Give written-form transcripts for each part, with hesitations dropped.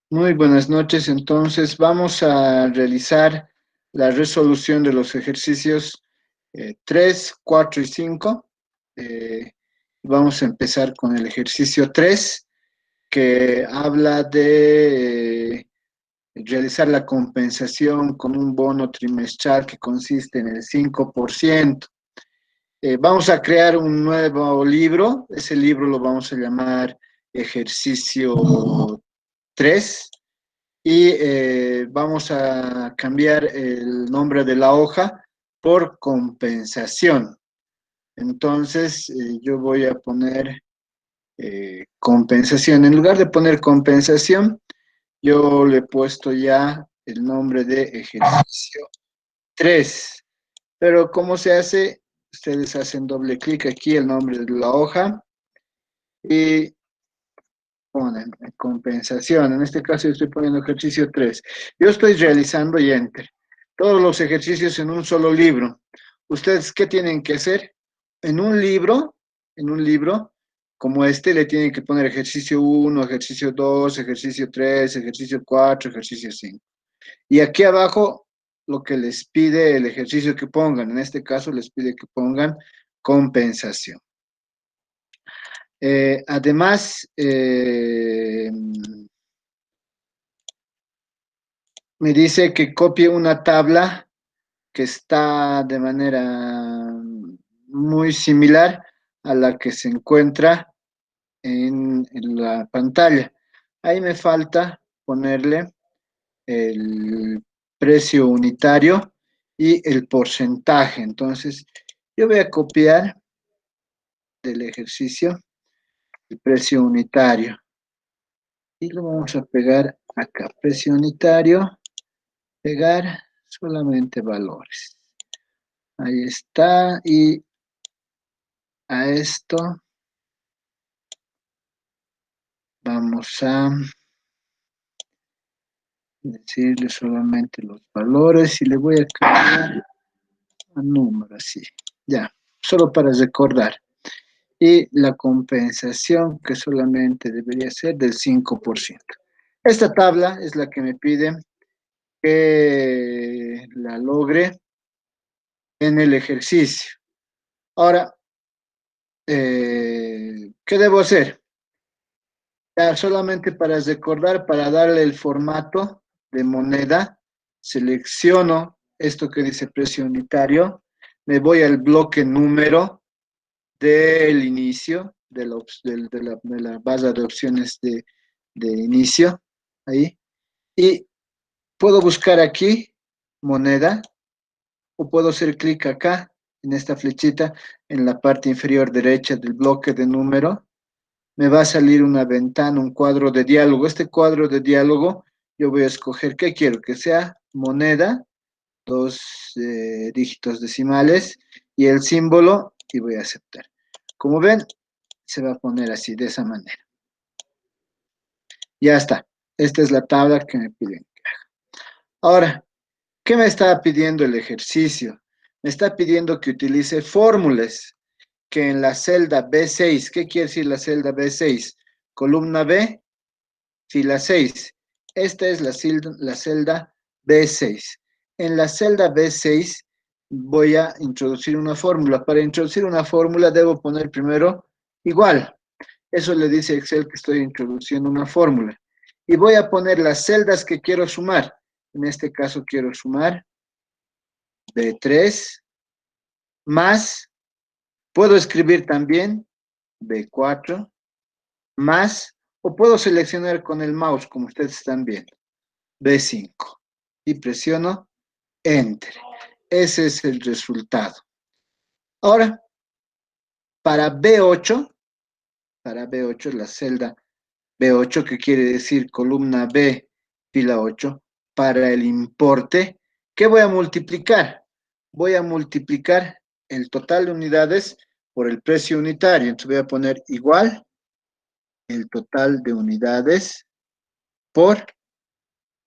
Muy buenas noches. Entonces, vamos a realizar la resolución de los ejercicios 3, 4 y 5. Vamos a empezar con el ejercicio 3, que habla de realizar la compensación con un bono trimestral que consiste en el 5%. Vamos a crear un nuevo libro. Ese libro lo vamos a llamar ejercicio 3. Y vamos a cambiar el nombre de la hoja por compensación. Entonces, yo voy a poner compensación. En lugar de poner compensación, yo le he puesto ya el nombre de ejercicio 3. Pero ¿cómo se hace? Ustedes hacen doble clic aquí, el nombre de la hoja, y ponen compensación. En este caso yo estoy poniendo ejercicio 3. Yo estoy realizando y enter. Todos los ejercicios en un solo libro. ¿Ustedes qué tienen que hacer? En un libro como este, le tienen que poner ejercicio 1, ejercicio 2, ejercicio 3, ejercicio 4, ejercicio 5. Y aquí abajo, lo que les pide el ejercicio que pongan. En este caso, les pide que pongan compensación. Además, me dice que copie una tabla que está de manera muy similar a la que se encuentra en la pantalla. Ahí me falta ponerle el precio unitario y el porcentaje. Entonces, yo voy a copiar del ejercicio el precio unitario y lo vamos a pegar acá. Precio unitario, pegar solamente valores. Ahí está. Y a esto vamos a decirle solamente los valores y le voy a cambiar a número, así. Ya, solo para recordar. Y la compensación que solamente debería ser del 5%. Esta tabla es la que me pide que la logre en el ejercicio. Ahora, ¿qué debo hacer? Ya, solamente para recordar, para darle el formato de moneda, selecciono esto que dice precio unitario, me voy al bloque número del inicio, de la base de opciones de inicio, ahí, y puedo buscar aquí moneda, o puedo hacer clic acá, en esta flechita, en la parte inferior derecha del bloque de número. Me va a salir una ventana, un cuadro de diálogo. Este cuadro de diálogo, yo voy a escoger qué quiero, que sea moneda, dos dígitos decimales, y el símbolo, y voy a aceptar. Como ven, se va a poner así, de esa manera. Ya está. Esta es la tabla que me piden. Ahora, ¿qué me está pidiendo el ejercicio? Me está pidiendo que utilice fórmulas, que en la celda B6, ¿qué quiere decir la celda B6? Columna B, fila 6. Esta es la celda B6. En la celda B6 voy a introducir una fórmula. Para introducir una fórmula debo poner primero igual. Eso le dice Excel que estoy introduciendo una fórmula. Y voy a poner las celdas que quiero sumar. En este caso quiero sumar B3 más, puedo escribir también B4 más, o puedo seleccionar con el mouse, como ustedes están viendo, B5. Y presiono Enter. Ese es el resultado. Ahora, para B8, la celda B8, que quiere decir columna B, fila 8, para el importe, ¿qué voy a multiplicar? Voy a multiplicar el total de unidades por el precio unitario. Entonces voy a poner igual el total de unidades por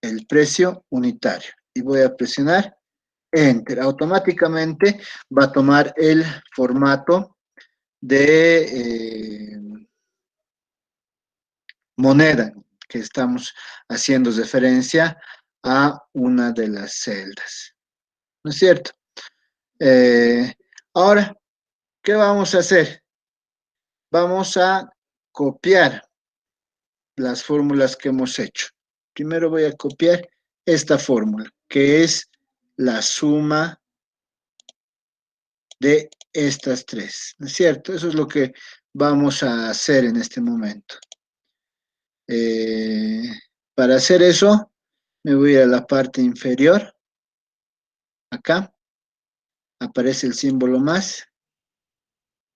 el precio unitario. Y voy a presionar Enter. Automáticamente va a tomar el formato de moneda. que estamos haciendo referencia a una de las celdas. ¿No es cierto? Ahora, ¿qué vamos a hacer? Vamos a copiar las fórmulas que hemos hecho. Primero voy a copiar esta fórmula, que es la suma de estas tres, ¿no es cierto? Eso es lo que vamos a hacer en este momento. Eh, para hacer eso, me voy a la parte inferior. Acá aparece el símbolo más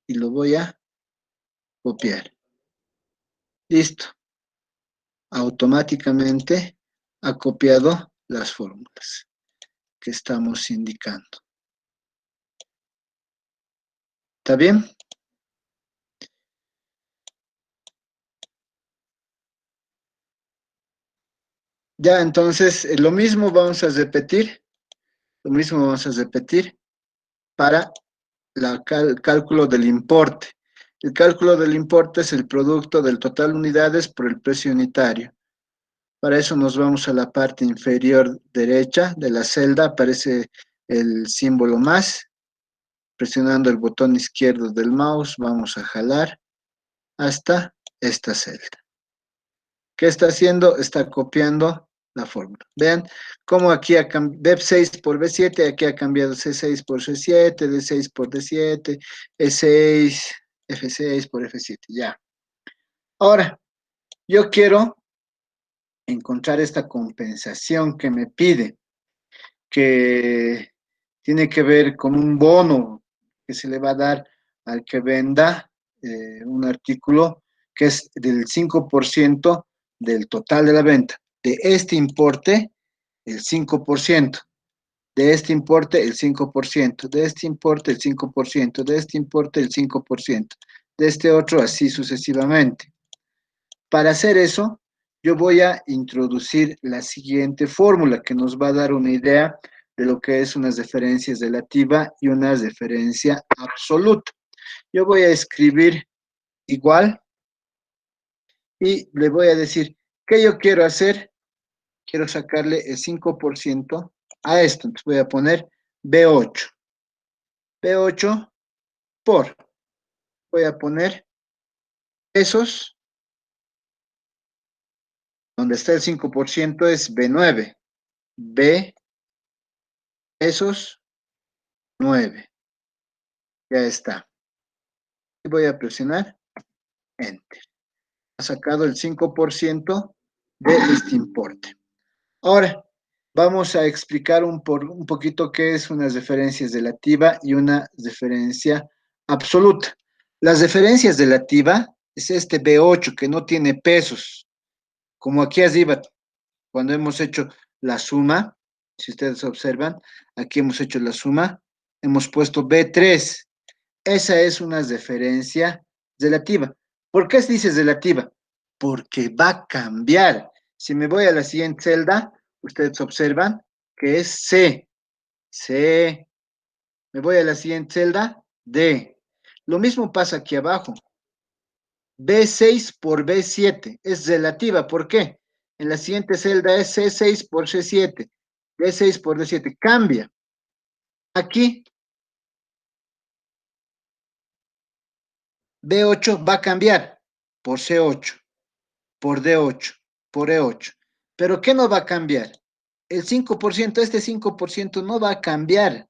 y lo voy a copiar. Listo. Automáticamente ha copiado las fórmulas que estamos indicando. ¿Está bien? Ya, entonces, lo mismo vamos a repetir. Lo mismo vamos a repetir para el cálculo del importe. El cálculo del importe es el producto del total de unidades por el precio unitario. Para eso nos vamos a la parte inferior derecha de la celda, aparece el símbolo más. Presionando el botón izquierdo del mouse, vamos a jalar hasta esta celda. ¿Qué está haciendo? Está copiando la fórmula. Vean cómo aquí ha cambiado B6 por B7, aquí ha cambiado C6 por C7, D6 por D7, E6, F6 por F7, ya. Ahora, yo quiero encontrar esta compensación que me pide, que tiene que ver con un bono que se le va a dar al que venda un artículo que es del 5% del total de la venta. De este importe, el 5%. De este importe, el 5%. De este importe, el 5%. De este importe, el 5%. De este otro, así sucesivamente. Para hacer eso, yo voy a introducir la siguiente fórmula que nos va a dar una idea de lo que es una referencia relativa y una referencia absoluta. Yo voy a escribir igual y le voy a decir, ¿qué yo quiero hacer? Quiero sacarle el 5% a esto. Entonces voy a poner B8. B8 por, voy a poner pesos, donde está el 5% es B9. B pesos 9. Ya está. Y voy a presionar Enter. Ha sacado el 5% de este importe. Ahora, vamos a explicar un poquito qué es una referencia relativa y una referencia absoluta. Las referencias relativas es este B8 que no tiene pesos. Como aquí arriba, cuando hemos hecho la suma, si ustedes observan, aquí hemos hecho la suma, hemos puesto B3. Esa es una referencia relativa. ¿Por qué se dice relativa? Porque va a cambiar. Si me voy a la siguiente celda, ustedes observan que es C. C. Me voy a la siguiente celda, D. Lo mismo pasa aquí abajo. B6 por B7 es relativa. ¿Por qué? En la siguiente celda es C6 por C7. D6 por D7. Cambia. Aquí B8 va a cambiar por C8, por D8, por E8. ¿Pero qué no va a cambiar? El 5%, este 5% no va a cambiar.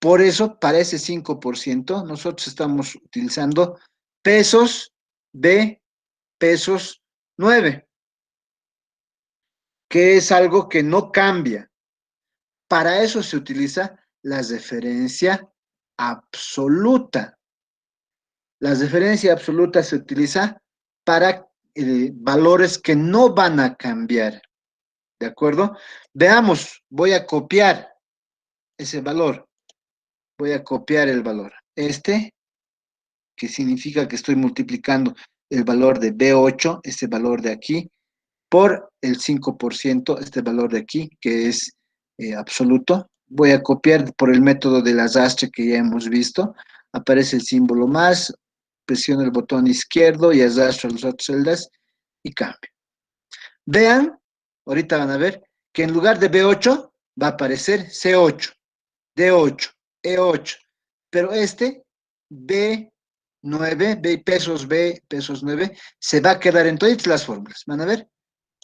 Por eso, para ese 5%, nosotros estamos utilizando pesos de pesos 9, que es algo que no cambia. Para eso se utiliza la referencia absoluta. La referencia absoluta se utiliza para valores que no van a cambiar. ¿De acuerdo? Veamos, voy a copiar ese valor. Voy a copiar el valor. Este, que significa que estoy multiplicando el valor de B8, este valor de aquí, por el 5%, este valor de aquí, que es absoluto. Voy a copiar por el método del arrastre que ya hemos visto. Aparece el símbolo más, presiono el botón izquierdo y arrastro a las otras celdas y cambio. Vean, ahorita van a ver, que en lugar de B8 va a aparecer C8, D8, E8, pero este B9, B, pesos 9, se va a quedar en todas las fórmulas. ¿Van a ver?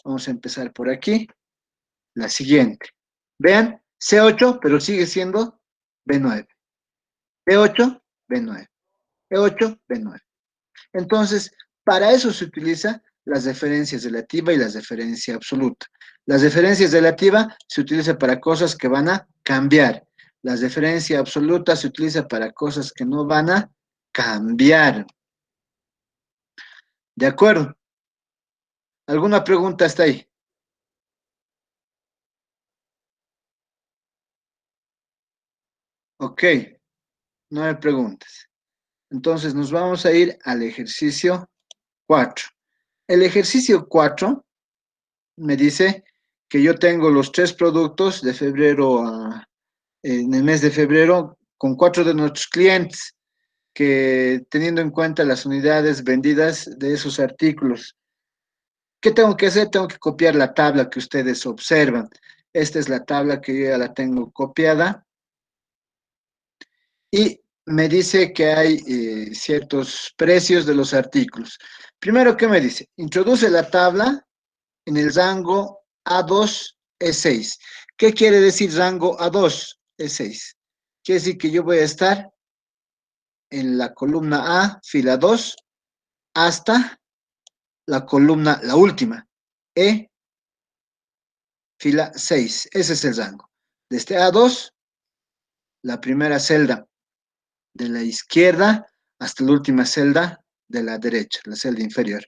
Vamos a empezar por aquí. La siguiente. Vean, C8, pero sigue siendo B9. B8, B9. E8, B9. Entonces, para eso se utiliza las referencias relativa y las referencia absoluta. Las referencias relativa se utiliza para cosas que van a cambiar. La referencia absoluta se utiliza para cosas que no van a cambiar. ¿De acuerdo? ¿Alguna pregunta hasta ahí? Ok, no hay preguntas. Entonces nos vamos a ir al ejercicio 4. El ejercicio 4 me dice que yo tengo los tres productos de febrero en el mes de febrero con cuatro de nuestros clientes, que teniendo en cuenta las unidades vendidas de esos artículos. ¿Qué tengo que hacer? Tengo que copiar la tabla que ustedes observan. Esta es la tabla que yo ya la tengo copiada y me dice que hay ciertos precios de los artículos. Primero, ¿qué me dice? Introduce la tabla en el rango A2, E6. ¿Qué quiere decir rango A2, E6? Quiere decir que yo voy a estar en la columna A, fila 2, hasta la columna, la última, E, fila 6. Ese es el rango. Desde A2, la primera celda de la izquierda, hasta la última celda de la derecha, la celda inferior.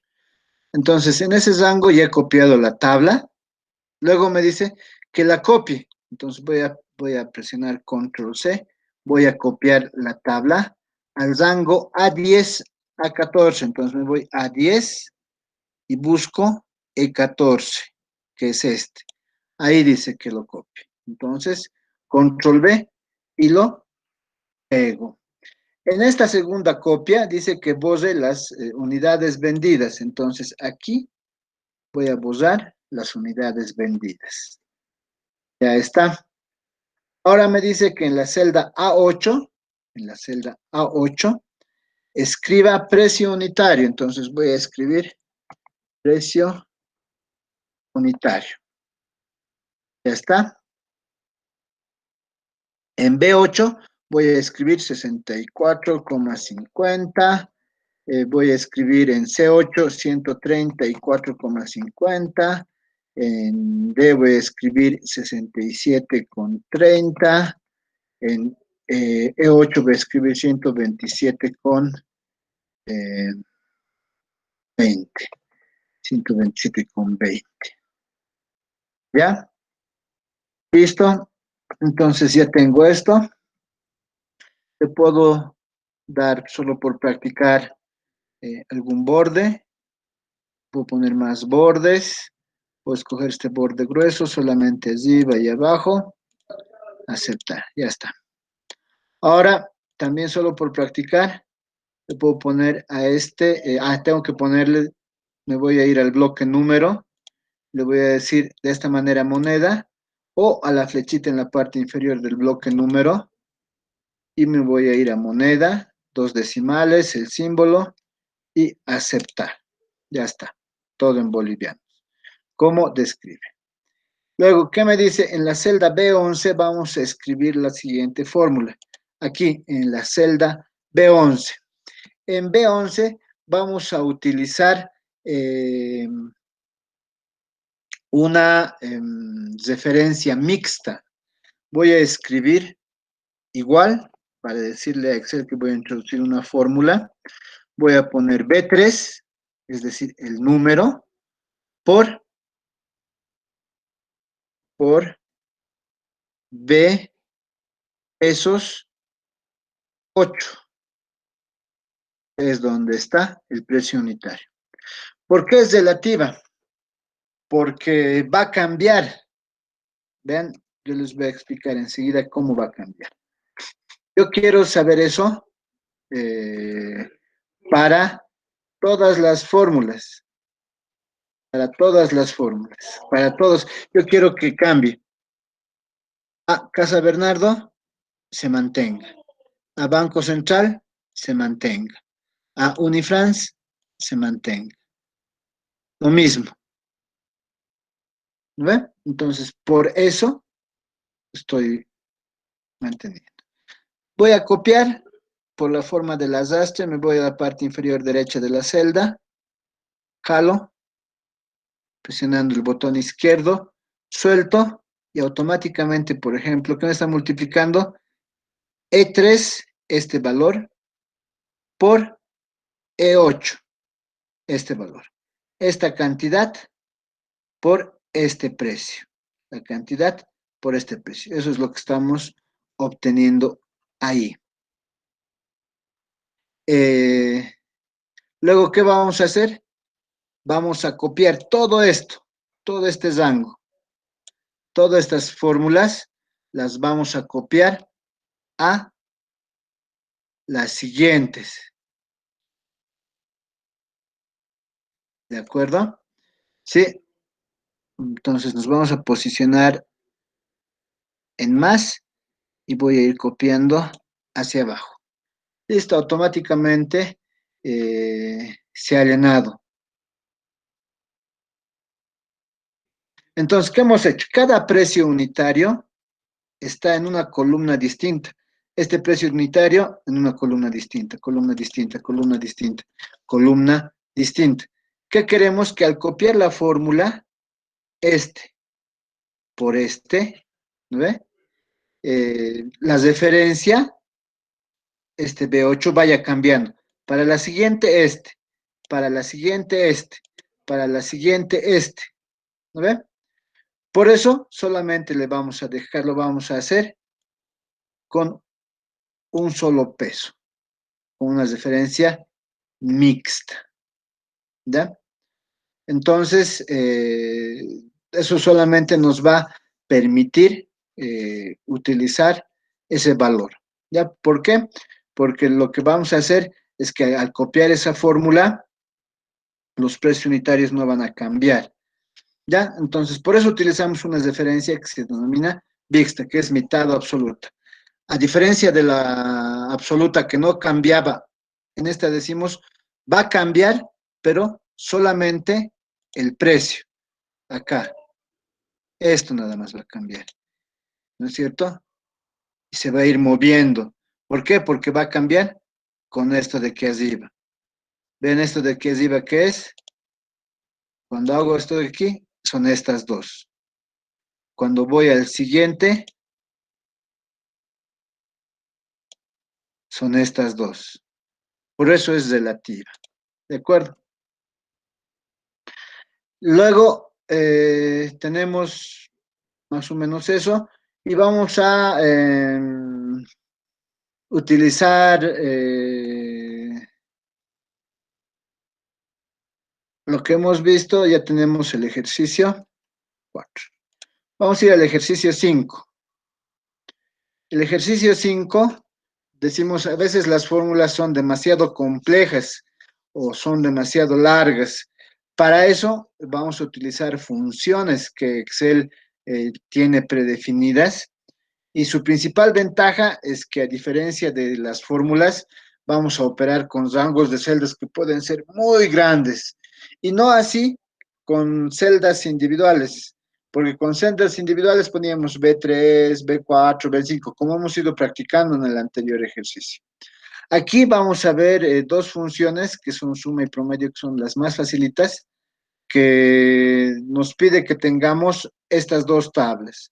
Entonces, en ese rango ya he copiado la tabla. Luego me dice que la copie. Entonces voy a presionar Control C. Voy a copiar la tabla al rango A10, A14. Entonces me voy a 10 y busco E14, que es este. Ahí dice que lo copie. Entonces, Control V y lo pego. En esta segunda copia dice que borre las unidades vendidas. Entonces, aquí voy a borrar las unidades vendidas. Ya está. Ahora me dice que en la celda A8, escriba precio unitario. Entonces voy a escribir precio unitario. Ya está. En B8 voy a escribir 64,50. Voy a escribir en C8 134,50. En D voy a escribir 67,30. En E8 voy a escribir 127,20. 127,20. ¿Ya? ¿Listo? Entonces ya tengo esto. Te puedo dar solo por practicar algún borde. Puedo poner más bordes. Puedo escoger este borde grueso, solamente arriba y abajo. Aceptar. Ya está. Ahora, también solo por practicar, le puedo poner a este. Tengo que ponerle. Me voy a ir al bloque número. Le voy a decir de esta manera moneda o a la flechita en la parte inferior del bloque número y me voy a ir a moneda, dos decimales, el símbolo y aceptar. Ya está, todo en boliviano. ¿Cómo describe? Luego, ¿qué me dice? En la celda B11 vamos a escribir la siguiente fórmula. Aquí en la celda B11. En B11 vamos a utilizar una referencia mixta. Voy a escribir igual para decirle a Excel que voy a introducir una fórmula. Voy a poner B3, es decir, el número, por B pesos 8. Es donde está el precio unitario. ¿Por qué es relativa? Porque va a cambiar. Vean, yo les voy a explicar enseguida cómo va a cambiar. Yo quiero saber eso para todas las fórmulas. para todas las fórmulas, para todos. Yo quiero que cambie. A Casa Bernardo se mantenga. A Banco Central se mantenga. A Unifrance se mantenga. Lo mismo, ¿no ve? Entonces, por eso estoy manteniendo. Voy a copiar por la forma del arrastre, me voy a la parte inferior derecha de la celda, jalo, presionando el botón izquierdo, suelto y automáticamente, por ejemplo, ¿qué me está multiplicando? E3, este valor, por E8, este valor. Esta cantidad por este precio. La cantidad por este precio. Eso es lo que estamos obteniendo ahí. Eh, Luego, ¿qué vamos a hacer? Vamos a copiar todo esto, todo este rango, todas estas fórmulas, las vamos a copiar a las siguientes. ¿De acuerdo? Sí. Entonces nos vamos a posicionar en más y voy a ir copiando hacia abajo. Listo, automáticamente se ha llenado. Entonces, ¿qué hemos hecho? Cada precio unitario está en una columna distinta. Este precio unitario en una columna distinta, columna distinta, columna distinta, columna distinta. ¿Qué queremos? Que al copiar la fórmula, este por este, ¿no ve? La referencia, este B8 vaya cambiando. Para la siguiente, este. Para la siguiente, este. Para la siguiente, este. ¿No ve? Por eso solamente le vamos a dejar, lo vamos a hacer con un solo peso, con una referencia mixta. ¿Ya? Entonces, eso solamente nos va a permitir utilizar ese valor. ¿Ya? ¿Por qué? Porque lo que vamos a hacer es que al copiar esa fórmula, los precios unitarios no van a cambiar. ¿Ya? Entonces, por eso utilizamos una referencia que se denomina mixta, que es mitad absoluta. A diferencia de la absoluta que no cambiaba, en esta decimos, va a cambiar, pero solamente el precio. Acá, esto nada más va a cambiar, ¿no es cierto? Y se va a ir moviendo. ¿Por qué? Porque va a cambiar con esto de aquí arriba. ¿Ven esto de aquí arriba qué es? Cuando hago esto de aquí, son estas dos. Cuando voy al siguiente, son estas dos. Por eso es relativa. ¿De acuerdo? Luego tenemos más o menos eso y vamos a utilizar lo que hemos visto. Ya tenemos el ejercicio 4. Vamos a ir al ejercicio 5. El ejercicio 5, decimos, a veces las fórmulas son demasiado complejas o son demasiado largas. Para eso vamos a utilizar funciones que Excel tiene predefinidas. Y su principal ventaja es que a diferencia de las fórmulas, vamos a operar con rangos de celdas que pueden ser muy grandes. Y no así con celdas individuales, porque con celdas individuales poníamos B3, B4, B5, como hemos ido practicando en el anterior ejercicio. Aquí vamos a ver dos funciones que son suma y promedio, que son las más facilitas, que nos pide que tengamos estas dos tablas.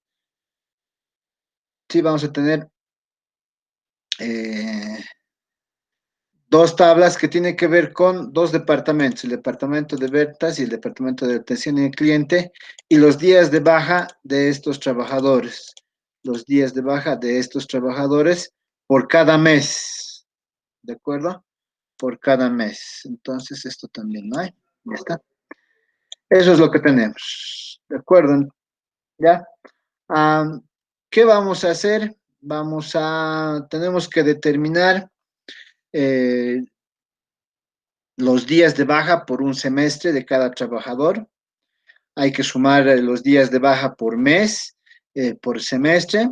Sí, vamos a tener eh, dos tablas que tienen que ver con dos departamentos, el departamento de ventas y el departamento de atención al cliente, y los días de baja de estos trabajadores. Los días de baja de estos trabajadores por cada mes. ¿De acuerdo? Por cada mes. Entonces, esto también no hay. Ya está. Eso es lo que tenemos. ¿De acuerdo? ¿Ya? Um, ¿Qué vamos a hacer? Tenemos que determinar eh, los días de baja por un semestre de cada trabajador. hay que sumar los días de baja por mes, por semestre,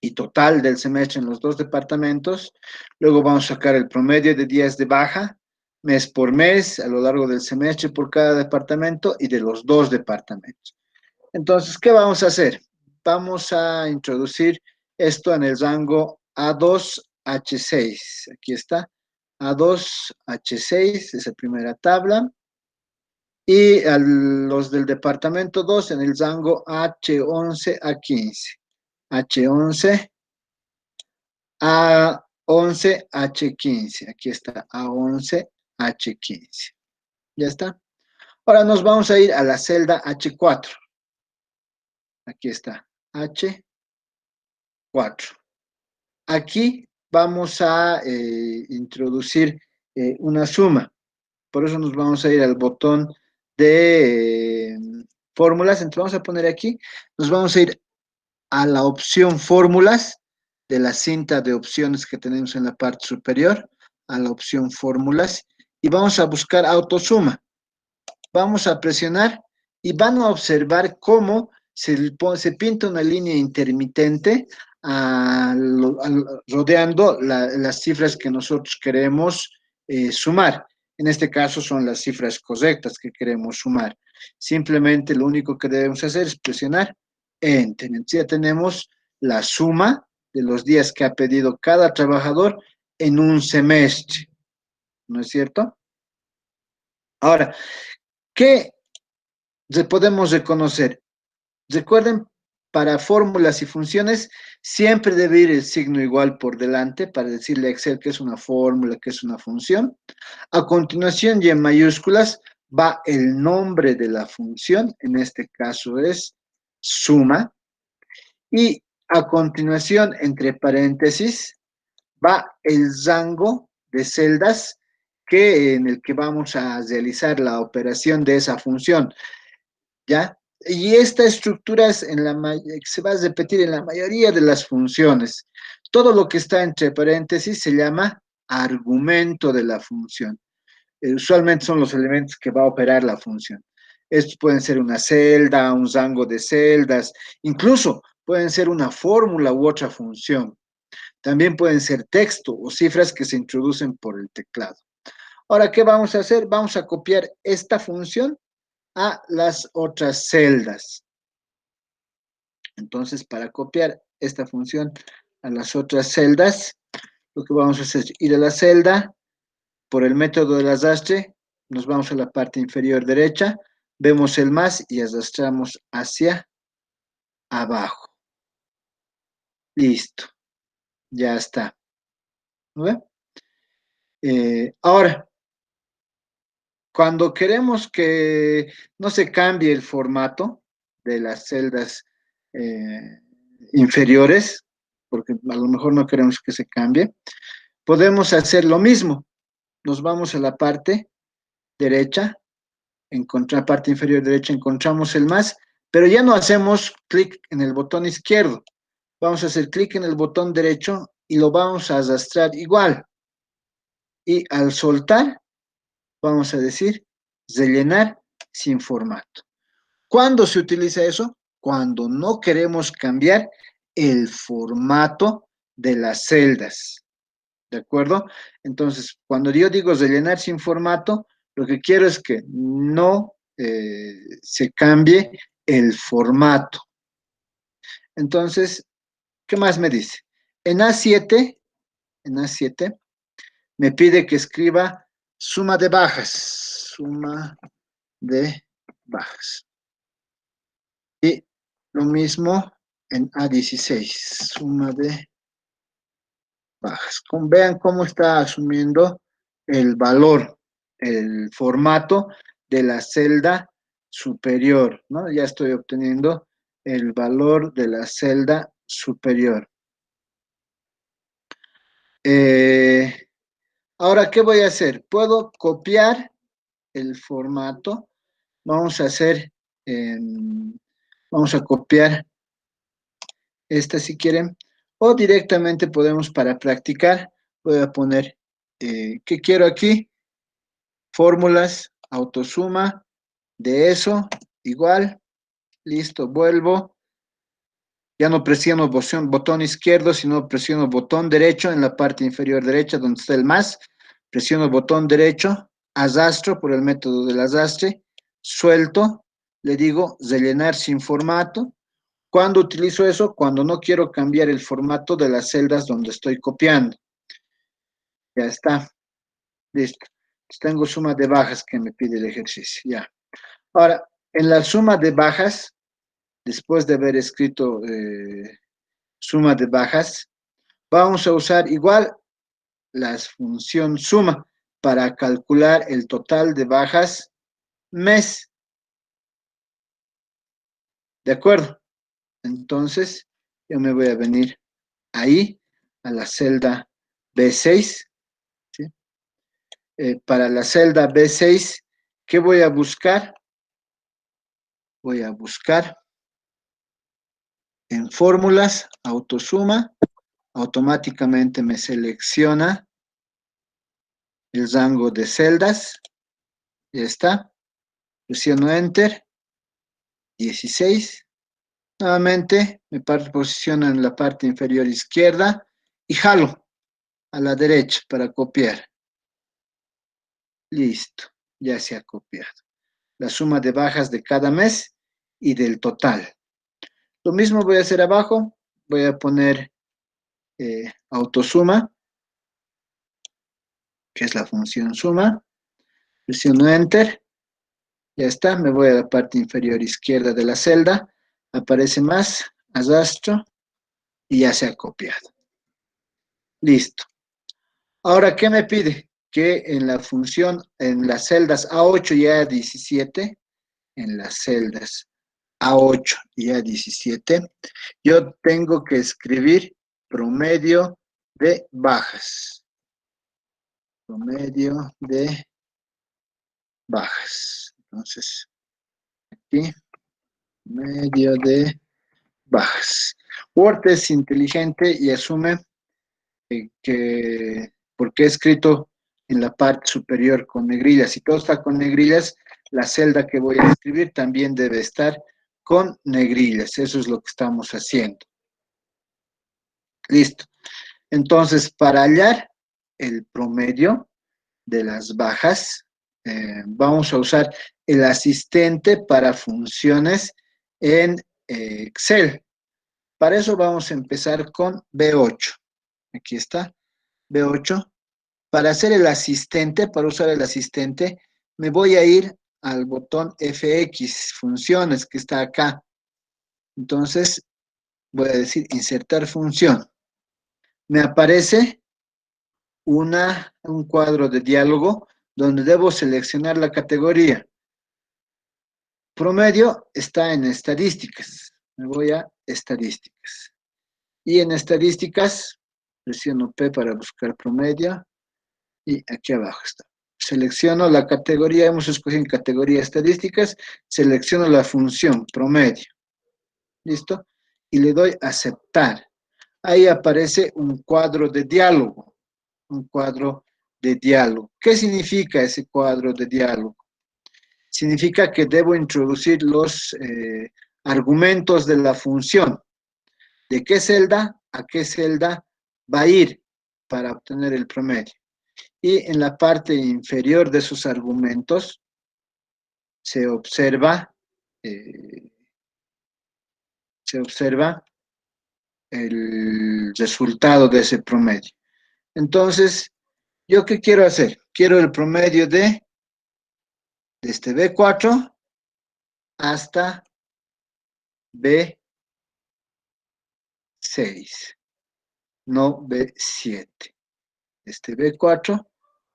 y total del semestre en los dos departamentos. Luego vamos a sacar el promedio de días de baja, mes por mes, a lo largo del semestre por cada departamento y de los dos departamentos. Entonces, ¿qué vamos a hacer? Vamos a introducir esto en el rango A2H6. Aquí está, A2H6, esa primera tabla. Y a los del departamento 2 en el rango H11A15. H11 A11H15. Aquí está, A11H15. ¿Ya está? Ahora nos vamos a ir a la celda H4. Aquí está, H4. Aquí vamos a introducir una suma. Por eso nos vamos a ir al botón de fórmulas. Entonces vamos a poner aquí, nos vamos a ir a la opción fórmulas de la cinta de opciones que tenemos en la parte superior, a la opción fórmulas, y vamos a buscar autosuma. Vamos a presionar y van a observar cómo se pinta una línea intermitente rodeando las cifras que nosotros queremos sumar. En este caso son las cifras correctas que queremos sumar. Simplemente lo único que debemos hacer es presionar Enter. Entonces ya tenemos la suma de los días que ha pedido cada trabajador en un semestre. ¿No es cierto? Ahora, ¿qué podemos reconocer? Recuerden, para fórmulas y funciones, siempre debe ir el signo igual por delante para decirle a Excel que es una fórmula, que es una función. A continuación, y en mayúsculas, va el nombre de la función, en este caso es suma. Y a continuación, entre paréntesis, va el rango de celdas en el que vamos a realizar la operación de esa función. ¿Ya? Y esta estructura se va a repetir en la mayoría de las funciones. Todo lo que está entre paréntesis se llama argumento de la función. Usualmente son los elementos que va a operar la función. Estos pueden ser una celda, un rango de celdas, incluso pueden ser una fórmula u otra función. También pueden ser texto o cifras que se introducen por el teclado. Ahora, ¿qué vamos a hacer? Vamos a copiar esta función a las otras celdas. Entonces, para copiar esta función a las otras celdas, lo que vamos a hacer es ir a la celda, por el método del arrastre, nos vamos a la parte inferior derecha, vemos el más y arrastramos hacia abajo. Listo, ya está. ¿No? Ahora, cuando queremos que no se cambie el formato de las celdas inferiores, porque a lo mejor no queremos que se cambie, podemos hacer lo mismo. Nos vamos a la parte derecha, encontrar parte inferior derecha, encontramos el más, pero ya no hacemos clic en el botón izquierdo. Vamos a hacer clic en el botón derecho y lo vamos a arrastrar igual. Y al soltar, vamos a decir rellenar sin formato. ¿Cuándo se utiliza eso? Cuando no queremos cambiar el formato de las celdas. ¿De acuerdo? Entonces, cuando yo digo rellenar sin formato, lo que quiero es que no se cambie el formato. Entonces, ¿qué más me dice? En A7 me pide que escriba suma de bajas. Suma de bajas. Y lo mismo en A16, suma de bajas. Vean cómo está asumiendo el valor, el formato de la celda superior, ¿no? Ya estoy obteniendo el valor de la celda superior. Ahora, ¿qué voy a hacer? Puedo copiar el formato. Vamos a hacer, vamos a copiar esta si quieren, o directamente podemos para practicar, voy a poner, ¿qué quiero aquí? Fórmulas, autosuma, de eso, igual, listo, vuelvo. Ya no presiono botón izquierdo, sino presiono botón derecho en la parte inferior derecha, donde está el más. Presiono botón derecho, arrastro por el método del arrastre, suelto, le digo rellenar sin formato. ¿Cuándo utilizo eso? Cuando no quiero cambiar el formato de las celdas donde estoy copiando. Ya está, listo. Tengo suma de bajas que me pide el ejercicio, ya. Ahora, en la suma de bajas, después de haber escrito suma de bajas, vamos a usar igual la función suma para calcular el total de bajas mes. ¿De acuerdo? Entonces, yo me voy a venir ahí, a la celda B6. ¿Sí? Para la celda B6, ¿qué voy a buscar? Voy a buscar en fórmulas, autosuma, automáticamente me selecciona el rango de celdas. Ya está. Presiono Enter. 16. Nuevamente me posiciono en la parte inferior izquierda y jalo a la derecha para copiar. Listo. Ya se ha copiado. La suma de bajas de cada mes y del total. Lo mismo voy a hacer abajo. Voy a poner autosuma, que es la función suma. Presiono Enter. Ya está, me voy a la parte inferior izquierda de la celda, aparece más, arrastro y ya se ha copiado. Listo. Ahora, ¿qué me pide? Que en la función, en las celdas A8 y A17, en las celdas A8 y A17, yo tengo que escribir promedio de bajas. Promedio de bajas. Entonces, aquí, promedio de bajas. Word es inteligente y asume que porque he escrito en la parte superior con negrillas. Si todo está con negrillas, la celda que voy a escribir también debe estar con negrillas. Eso es lo que estamos haciendo. Listo. Entonces, para hallar el promedio de las bajas, vamos a usar el asistente para funciones en Excel. Para eso vamos a empezar con B8. Aquí está, B8. Para hacer el asistente, para usar el asistente, me voy a ir al botón FX, funciones, que está acá. Entonces, voy a decir insertar función. Me aparece un cuadro de diálogo donde debo seleccionar la categoría. Promedio está en estadísticas. Me voy a estadísticas. Y en estadísticas, presiono P para buscar promedio. Y aquí abajo está. Selecciono la categoría, hemos escogido en categoría estadísticas, selecciono la función promedio. ¿Listo? Y le doy a aceptar. Ahí aparece un cuadro de diálogo. Un cuadro de diálogo. ¿Qué significa ese cuadro de diálogo? Significa que debo introducir los argumentos de la función. ¿De qué celda a qué celda va a ir para obtener el promedio? Y en la parte inferior de sus argumentos se observa, eh, se observa el resultado de ese promedio. Entonces, ¿yo qué quiero hacer? Quiero el promedio de desde B4 hasta B6, no B7. Desde B4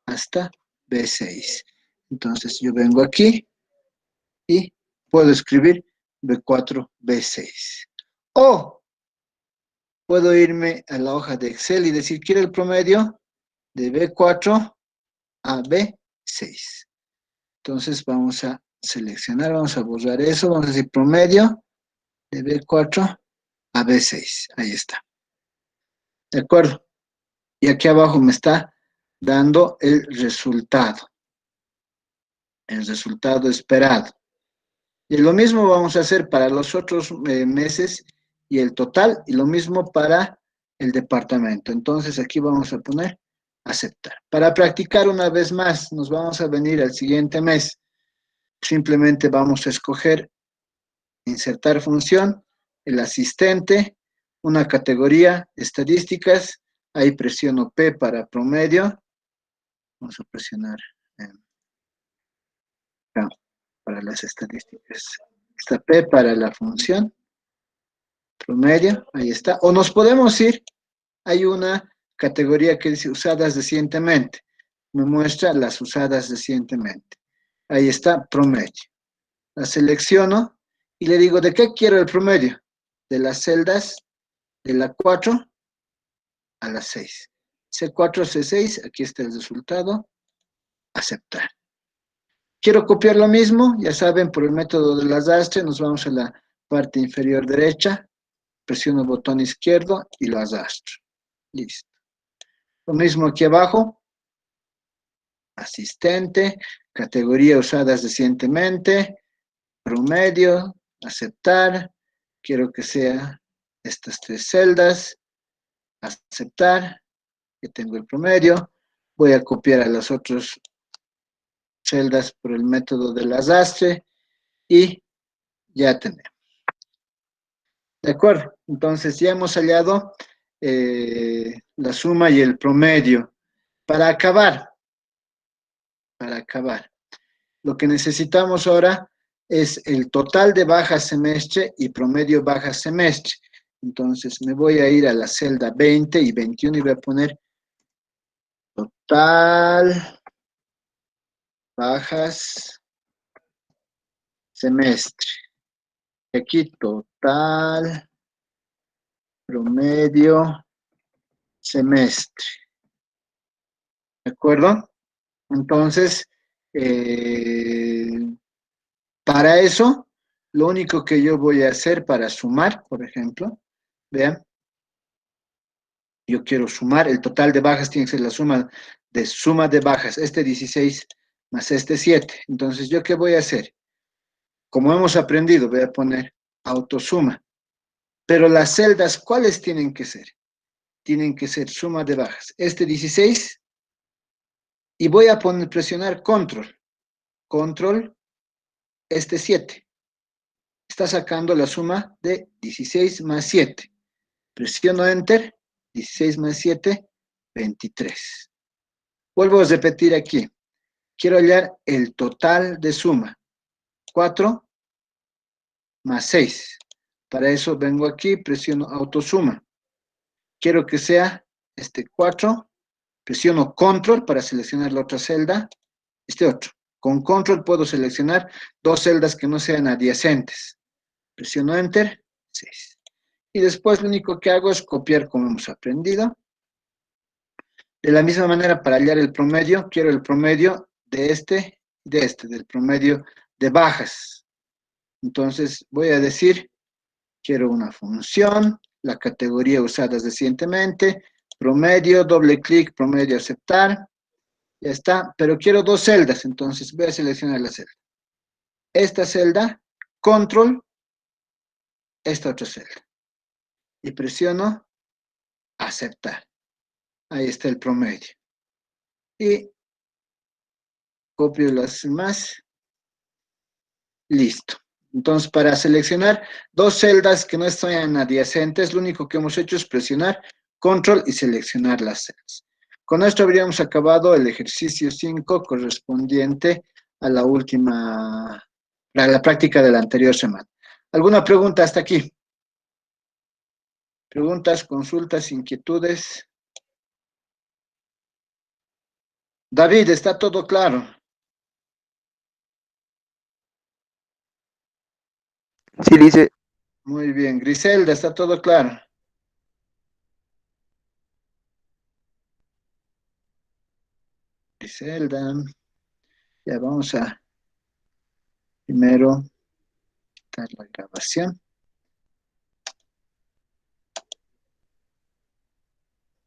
hasta B6. Entonces, yo vengo aquí y puedo escribir B4, B6. O puedo irme a la hoja de Excel y decir, quiero el promedio de B4 a B6. Entonces vamos a seleccionar, vamos a borrar eso, vamos a decir promedio de B4 a B6. Ahí está. ¿De acuerdo? Y aquí abajo me está dando el resultado esperado. Y lo mismo vamos a hacer para los otros meses y el total, y lo mismo para el departamento. Entonces aquí vamos a poner aceptar. Para practicar una vez más, nos vamos a venir al siguiente mes. Simplemente vamos a escoger insertar función, el asistente, una categoría, estadísticas, ahí presiono P para promedio, vamos a presionar K para las estadísticas, está P para la función, promedio, ahí está, o nos podemos ir, hay una categoría que dice usadas recientemente, me muestra las usadas recientemente, ahí está promedio, la selecciono y le digo, ¿de qué quiero el promedio? De las celdas de la 4 a la 6. C4, C6, aquí está el resultado, aceptar. Quiero copiar lo mismo, ya saben, por el método del arrastre, nos vamos a la parte inferior derecha, presiono el botón izquierdo y lo arrastro. Listo. Lo mismo aquí abajo, asistente, categoría usadas recientemente, promedio, aceptar, quiero que sea estas tres celdas, aceptar, que tengo el promedio, voy a copiar a las otras celdas por el método del arrastre y ya tenemos. ¿De acuerdo? Entonces ya hemos hallado la suma y el promedio. Para acabar, lo que necesitamos ahora es el total de baja semestre y promedio baja semestre. Entonces me voy a ir a la celda 20 y 21 y voy a poner total bajas semestre. Aquí total promedio semestre. ¿De acuerdo? Entonces, eh, para eso, lo único que yo voy a hacer para sumar, por ejemplo, vean, yo quiero sumar, el total de bajas tiene que ser la suma de bajas, este 16 más este 7. Entonces, ¿yo qué voy a hacer? Como hemos aprendido, voy a poner autosuma. Pero las celdas, ¿cuáles tienen que ser? Tienen que ser suma de bajas. Este 16 y voy a presionar control. Control, este 7. Está sacando la suma de 16 más 7. Presiono Enter, 16 más 7, 23. Vuelvo a repetir aquí. Quiero hallar el total de suma. 4 más 6. Para eso vengo aquí, presiono autosuma. Quiero que sea este 4. Presiono Control para seleccionar la otra celda. Este otro. Con Control puedo seleccionar dos celdas que no sean adyacentes. Presiono Enter, 6. Y después lo único que hago es copiar como hemos aprendido. De la misma manera, para hallar el promedio, quiero el promedio de este, del promedio de bajas. Entonces voy a decir, quiero una función, la categoría usada recientemente, promedio, doble clic, promedio, aceptar. Ya está, pero quiero dos celdas, entonces voy a seleccionar la celda. Esta celda, control, esta otra celda. Y presiono aceptar. Ahí está el promedio. Y copio las demás. Listo. Entonces, para seleccionar dos celdas que no están adyacentes, lo único que hemos hecho es presionar control y seleccionar las celdas. Con esto habríamos acabado el ejercicio 5 correspondiente a la última, a la práctica de la anterior semana. ¿Alguna pregunta hasta aquí? ¿Preguntas, consultas, inquietudes? David, ¿está todo claro? Sí, dice, Muy bien. Griselda, ¿está todo claro? Griselda, ya vamos a primero quitar la grabación.